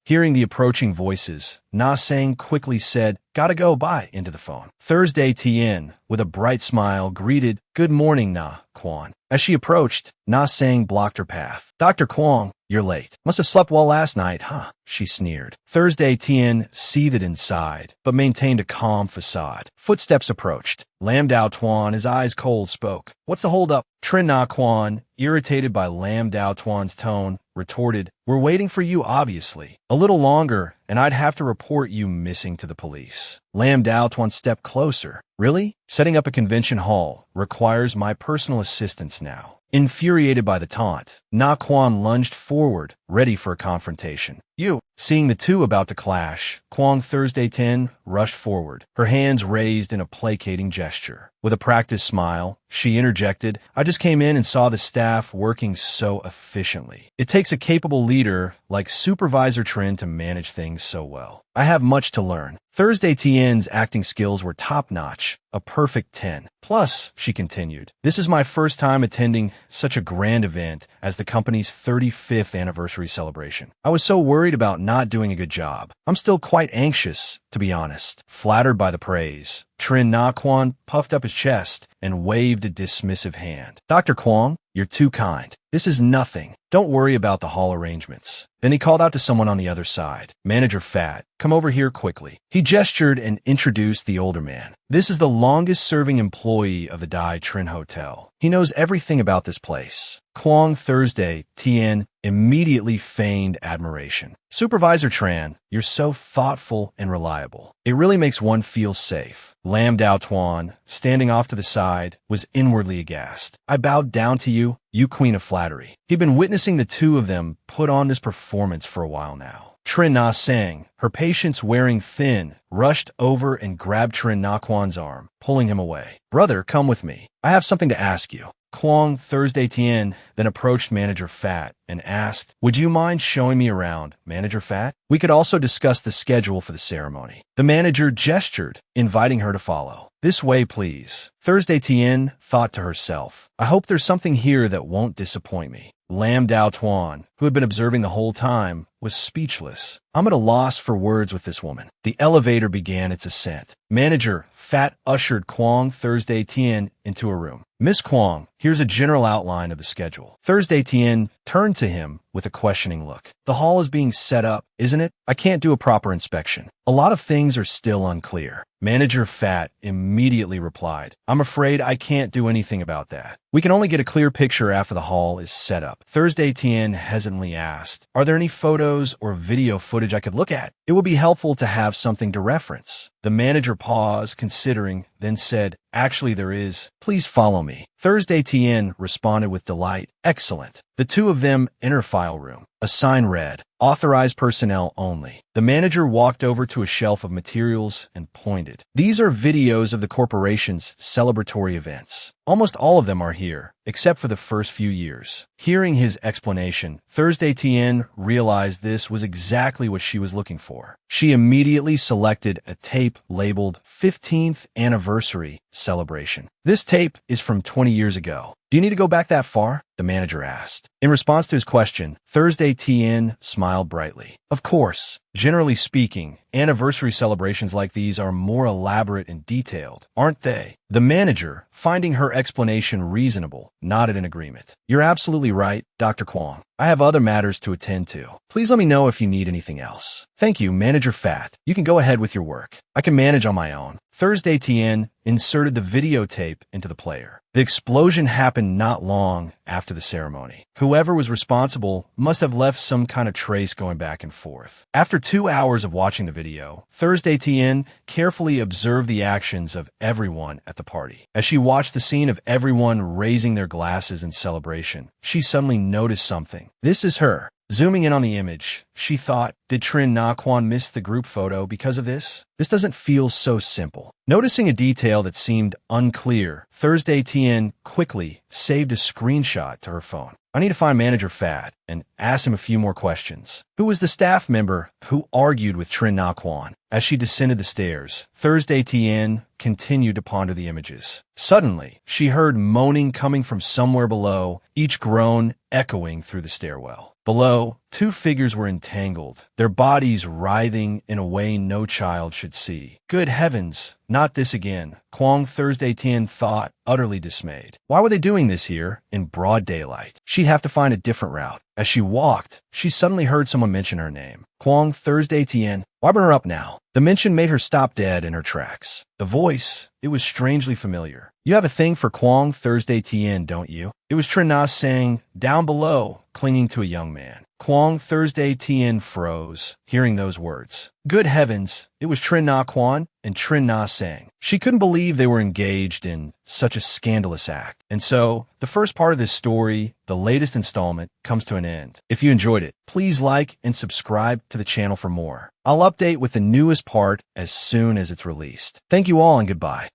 Hearing the approaching voices, Na Sang quickly said, Gotta go, bye, into the phone. Thursday Tien, with a bright smile, greeted, Good morning, Na, Kwong. As she approached, Na Sang blocked her path. Dr. Kwong, you're late. Must have slept well last night, huh? She sneered. Thursday Tien seethed inside, but maintained a calm facade. Footsteps approached. Lam Dao Tuan, his eyes cold, spoke. What's the holdup? Trin Na Quan, irritated by Lam Dao Tuan's tone, retorted, We're waiting for you, obviously. A little longer, and I'd have to report you missing to the police. Lam Dao Tuan stepped closer. Really? Setting up a convention hall requires my personal assistance now. Infuriated by the taunt, Na Quan lunged forward, ready for a confrontation. You! Seeing the two about to clash, Kwong Thursday Tien rushed forward, her hands raised in a placating gesture. With a practiced smile, she interjected, I just came in and saw the staff working so efficiently. It takes a capable leader like Supervisor Trin to manage things so well. I have much to learn. Thursday Tien's acting skills were top-notch, a perfect 10. Plus, she continued, this is my first time attending such a grand event as the company's 35th anniversary celebration. I was so worried about not doing a good job. I'm still quite anxious, to be honest. Flattered by the praise, Trin Na Quan puffed up his chest and waved a dismissive hand. Dr. Kwong, you're too kind. This is nothing. Don't worry about the hall arrangements. Then he called out to someone on the other side. Manager Fat, come over here quickly. He gestured and introduced the older man. This is the longest-serving employee of the Dai Trin Hotel. He knows everything about this place. Kwong Thursday Tien immediately feigned admiration. Supervisor Tran, you're so thoughtful and reliable. It really makes one feel safe. Lam Dao Tuan, standing off to the side, was inwardly aghast. I bowed down to you, you queen of flattery. He'd been witnessing the two of them put on this performance for a while now. Trin Na Sang, her patience wearing thin, rushed over and grabbed Trin Na Quan's arm, pulling him away. Brother, come with me. I have something to ask you. Kwong Thursday Tien then approached Manager Fat and asked, Would you mind showing me around, Manager Fat? We could also discuss the schedule for the ceremony. The manager gestured, inviting her to follow. This way, please. Thursday Tien thought to herself, I hope there's something here that won't disappoint me. Lam Dao Tuan, who had been observing the whole time, was speechless. I'm at a loss for words with this woman. The elevator began its ascent. Manager Fat ushered Kwong Thursday Tien into a room. Miss Kwong, here's a general outline of the schedule. Thursday Tien turned to him with a questioning look. The hall is being set up, isn't it? I can't do a proper inspection. A lot of things are still unclear. Manager Fat immediately replied, I'm afraid I can't do anything about that. We can only get a clear picture after the hall is set up. Thursday Tien hesitantly asked, Are there any photos or video footage I could look at? It would be helpful to have something to reference. The manager paused, considering, then said, Actually, there is. Please follow me. Thursday Tien responded with delight. Excellent. The two of them enter file room. A sign read, Authorized personnel only. The manager walked over to a shelf of materials and pointed. These are videos of the corporation's celebratory events. Almost all of them are here, except for the first few years. Hearing his explanation, Thursday Tien realized this was exactly what she was looking for. She immediately selected a tape labeled 15th Anniversary Celebration. This tape is from 20 years ago. Do you need to go back that far? The manager asked. In response to his question, Thursday Tien smiled brightly. Of course. Generally speaking, anniversary celebrations like these are more elaborate and detailed, aren't they? The manager, finding her explanation reasonable, nodded in agreement. You're absolutely right, Dr. Kwong. I have other matters to attend to. Please let me know if you need anything else. Thank you, Manager Fat. You can go ahead with your work. I can manage on my own. Thursday Tien inserted the videotape into the player. The explosion happened not long after the ceremony. Whoever was responsible must have left some kind of trace going back and forth. After 2 hours of watching the video, Thursday Tien carefully observed the actions of everyone at the party. As she watched the scene of everyone raising their glasses in celebration, she suddenly noticed something. This is her. Zooming in on the image, she thought, did Trin Na Quan miss the group photo because of this? This doesn't feel so simple. Noticing a detail that seemed unclear, Thursday Tien quickly saved a screenshot to her phone. I need to find Manager Fat and ask him a few more questions. Who was the staff member who argued with Trin Na Quan? As she descended the stairs, Thursday Tien continued to ponder the images. Suddenly, she heard moaning coming from somewhere below, each groan echoing through the stairwell. Below, 2 figures were entangled, their bodies writhing in a way no child should see. Good heavens, not this again, Kwong Thursday Tien thought, utterly dismayed. Why were they doing this here, in broad daylight? She'd have to find a different route. As she walked, she suddenly heard someone mention her name. Kwong Thursday Tien. Why bring her up now? The mention made her stop dead in her tracks. The voice, it was strangely familiar. You have a thing for Kwong Thursday Tien, don't you? It was Trin Na saying, down below, clinging to a young man. Kwong Thursday Tien froze, hearing those words. Good heavens, it was Trin Na Quan and Trin Na Sang. She couldn't believe they were engaged in such a scandalous act. And so, the first part of this story, the latest installment, comes to an end. If you enjoyed it, please like and subscribe to the channel for more. I'll update with the newest part as soon as it's released. Thank you all and goodbye.